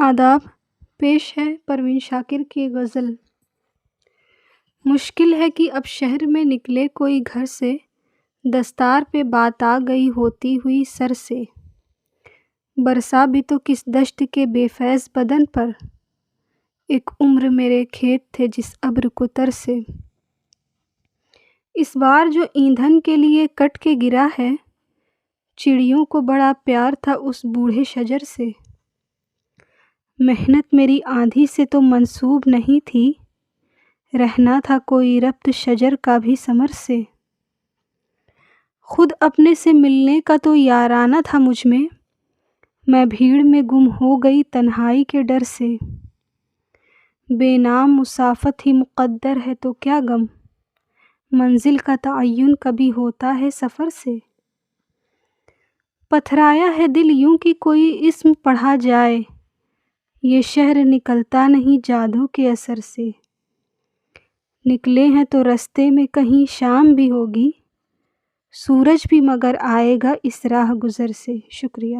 آداب، پیش ہے پروین شاکر کی غزل۔ مشکل ہے کہ اب شہر میں نکلے کوئی گھر سے، دستار پہ بات آ گئی ہوتی ہوئی سر سے۔ برسا بھی تو کس دشت کے بے فیض بدن پر، ایک عمر میرے کھیت تھے جس ابر کو ترسے۔ اس بار جو ایندھن کے لیے کٹ کے گرا ہے، چڑیوں کو بڑا پیار تھا اس بوڑھے شجر سے۔ محنت میری آندھی سے تو منسوب نہیں تھی، رہنا تھا کوئی ربط شجر کا بھی ثمر سے۔ خود اپنے سے ملنے کا تو یارانہ تھا مجھ میں بھیڑ میں گم ہو گئی تنہائی کے ڈر سے۔ بے نام مسافت ہی مقدر ہے تو کیا غم، منزل کا تعین کبھی ہوتا ہے سفر سے۔ پتھرایا ہے دل یوں کہ کوئی اسم پڑھا جائے، یہ شہر نکلتا نہیں جادو کے اثر سے۔ نکلے ہیں تو رستے میں کہیں شام بھی ہوگی، سورج بھی مگر آئے گا اس راہ گزر سے۔ شکریہ۔